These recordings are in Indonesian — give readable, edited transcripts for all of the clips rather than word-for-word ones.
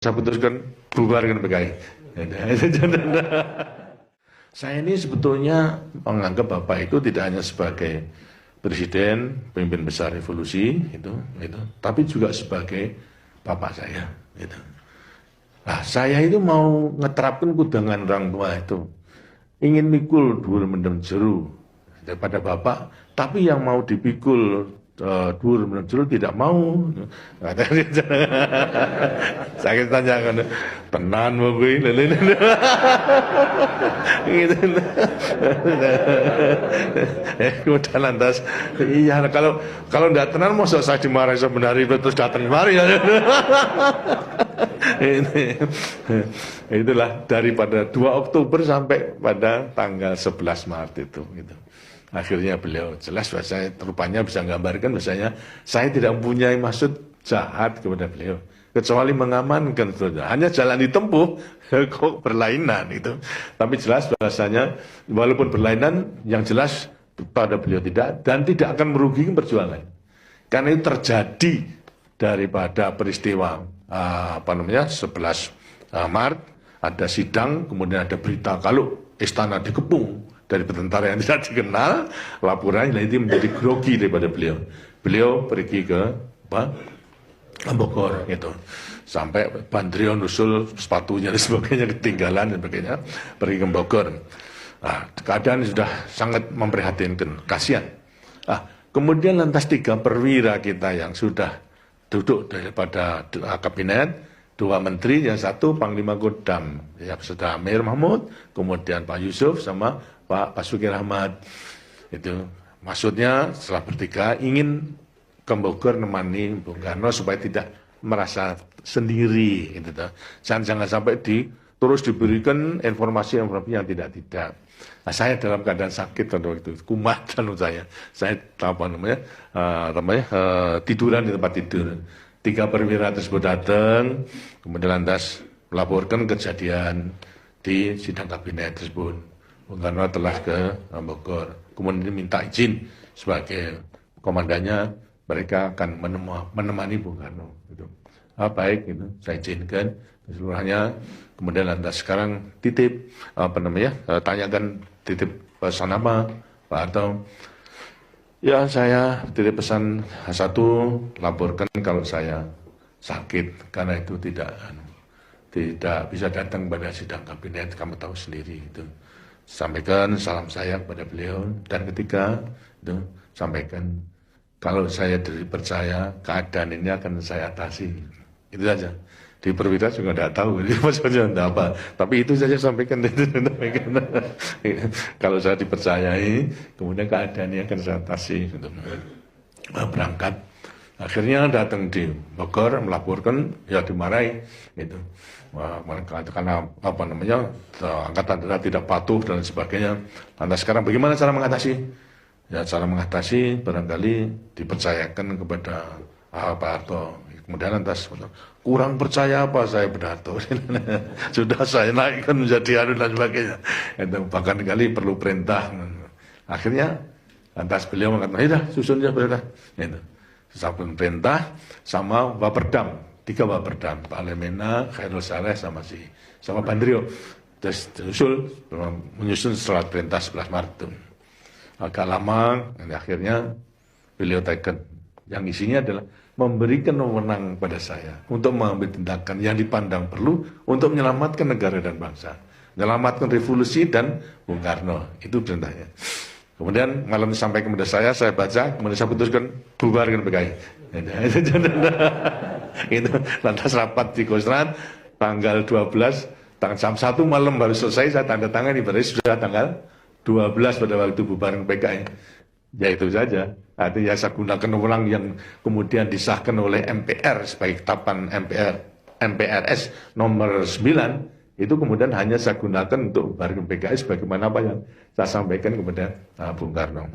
Saya putuskan bubarkan PKI. Saya ini sebetulnya menganggap Bapak itu tidak hanya sebagai presiden, pemimpin besar revolusi itu, tapi juga sebagai bapak saya. Gitu. Nah, saya itu mau ngeterapkan kudangan orang tua itu, ingin mikul dhuwur mendem jeru daripada bapak, tapi yang mau dipikul dhuwur mendem jeru tidak mau. Saya tanyakan, tenan mau gue gitu. Kemudian lantas, iya kalau tidak tenan masa saya dimarahi sebenarnya terus datang kemari. Itulah daripada 2 Oktober sampai pada tanggal 11 Maret itu gitu. Akhirnya beliau jelas bahwa saya rupanya bisa menggambarkan bahwasanya saya tidak mempunyai maksud jahat kepada beliau kecuali mengamankan, hanya jalan ditempuh kok berlainan itu. Tapi jelas bahwasanya walaupun berlainan yang jelas pada beliau tidak dan tidak akan merugikan perjuangan. Karena itu terjadi daripada peristiwa 11 Maret, ada sidang, kemudian ada berita kalau istana dikepung dari tentara yang tidak dikenal, laporannya itu menjadi grogi daripada beliau. Beliau pergi ke Bogor gitu, sampai Bandrio nusul sepatunya dan sebagainya ketinggalan dan sebagainya, pergi ke Bogor. Nah, keadaan sudah sangat memprihatinkan, kasihan. Kemudian lantas 3 perwira kita yang sudah duduk daripada kabinet, 2 menteri, yang 1 Panglima Kodam, ya sudah Amir Mahmud, kemudian Pak Yusuf sama Pak Basuki Rahmat. Itu maksudnya setelah bertiga ingin ke Bogor nemani Bung Karno supaya tidak merasa sendiri. Gitu. Jangan sampai terus diberikan informasi yang tidak. Nah, saya dalam keadaan sakit pada waktu itu, kumatan saya tiduran di tempat tidur. 3 perwira tersebut datang, kemudian lantas melaporkan kejadian di sidang kabinet tersebut. Bung Karno telah ke Bogor, kemudian minta izin sebagai komandannya, mereka akan menemani Bung Karno. Gitu. Baik, gitu. Saya izinkan keseluruhannya. Kemudian lantas sekarang tanyakan titip pesan apa, Pak Harto? Ya, saya titip pesan 1, laporkan kalau saya sakit, karena itu tidak bisa datang pada sidang kabinet, kamu tahu sendiri itu. Sampaikan salam saya kepada beliau, dan ketiga itu sampaikan kalau saya dipercaya keadaan ini akan saya atasi. Itu saja. Di perwira juga tidak tahu maksudnya apa, tapi itu saja sampaikan. Kalau saya dipercayai, kemudian keadaan ini akan saya atasi. Berangkat, akhirnya datang di Bogor melaporkan, ya dimarahi gitu. Karena angkatan darat tidak patuh dan sebagainya. Lantas sekarang bagaimana cara mengatasi? Ya, cara mengatasi barangkali dipercayakan kepada Pak Harto. Kemudian lantas kurang percaya apa saya pada Harto. Sudah saya naikkan menjadi anu dan sebagainya. Bahkan kali perlu perintah. Akhirnya lantas beliau mengatakan, ya susun saja perintah. Susun perintah sama Baperdam, 3 Baperdam, Pak Lemena, Khairul Saleh sama Bandrio. Terus menyusun surat perintah 11 Maret itu. Agak lama, dan akhirnya beliau tekan. Yang isinya adalah memberikan wewenang pada saya untuk mengambil tindakan yang dipandang perlu untuk menyelamatkan negara dan bangsa, menyelamatkan revolusi dan Bung Karno. Itu perintahnya. Kemudian malam disampaikan kepada saya baca, kemudian saya putuskan bubarkan PKI. Itu lantas rapat di Kostrad tanggal 12, jam 1 malam baru selesai, saya tanda tangan, berarti sudah tanggal 12 pada waktu bubarkan PKI. Ya itu saja. Artinya saya gunakan wewenang yang kemudian disahkan oleh MPR sebagai ketetapan MPRS nomor 9, itu kemudian hanya saya gunakan untuk bubarkan PKI sebagaimana apa yang saya sampaikan kepada Bung Karno.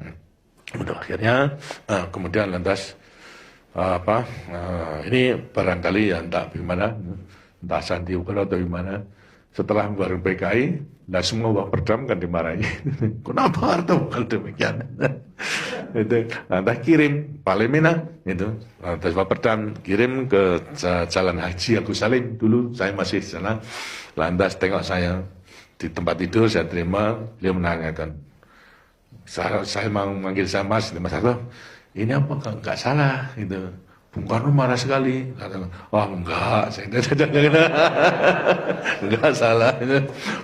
Kemudian akhirnya kemudian lantas ini barangkali ya entah bagaimana, entah Sandi Ukur atau gimana, setelah membubarkan PKI, nah semua Baperdam kan dimarahi. Kenapa harta bukan demikian? Itu, nah, kirim Palemina itu, terus Baperdam kirim ke Jalan Haji Agus Salim dulu, saya masih di sana. Lantas tengok saya di tempat tidur, saya terima, dia menanyakan, saya mau manggil saya Mas Harto, ini apa enggak salah itu. Bung Karno marah sekali. Oh enggak, saya enggak salah.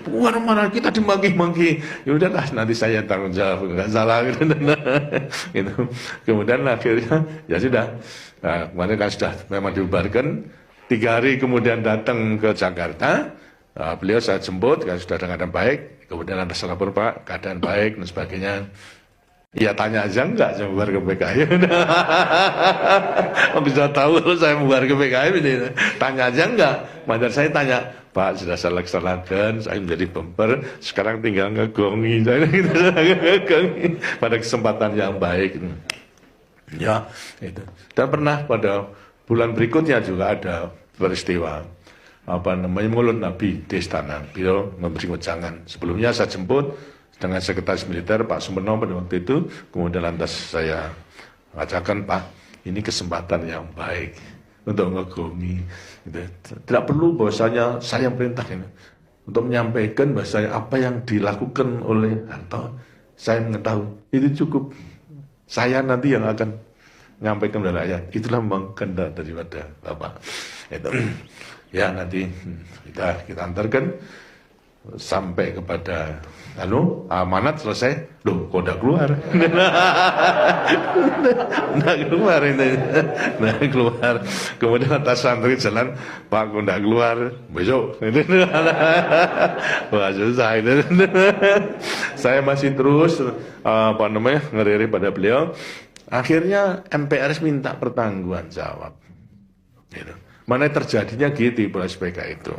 Bung Karno marah, kita dimaki-maki. Ya udahlah, nanti saya tanggung jawab, enggak salah. Gitu. Kemudian akhirnya ya sudah. Nah, kemarin kan sudah memang dibubarkan. 3 hari kemudian datang ke Jakarta. Beliau saya jemput, kan sudah dengan keadaan baik. Kemudian ada lapor Pak, keadaan baik dan sebagainya. Iya tanya aja enggak saya membubar ke PKI. Bisa tahu kalau saya membubar ke PKI ini. Tanya aja enggak. Mandar saya tanya, Pak sudah saya laksanakan, saya menjadi bumper, sekarang tinggal ngegongi. Ngegongi pada kesempatan yang baik. Ya, itu. Dan pernah pada bulan berikutnya juga ada peristiwa mulut Nabi di istana. Beliau memberi wejangan. Sebelumnya saya jemput dengan sekretaris militer Pak Sumerno pada waktu itu, kemudian lantas saya mengatakan, Pak, ini kesempatan yang baik untuk ngegongi. Gitu. Tidak perlu bahwasanya saya yang perintah ini. Untuk menyampaikan bahwasanya apa yang dilakukan oleh Harto, saya mengetahui. Itu cukup. Saya nanti yang akan menyampaikan kepada rakyat. Itulah memang kehendak daripada Bapak. Itu. Ya nanti kita antarkan sampai kepada amanat selesai, loh kok udah keluar. Nah keluar ini, nah keluar. Kemudian atas santri jalan, Pak kok udah keluar, besok. Wah susah itu. Saya masih terus ngeriri pada beliau. Akhirnya MPRS minta pertanggungan jawab. Gitu. Mana terjadinya gitu proses PK itu.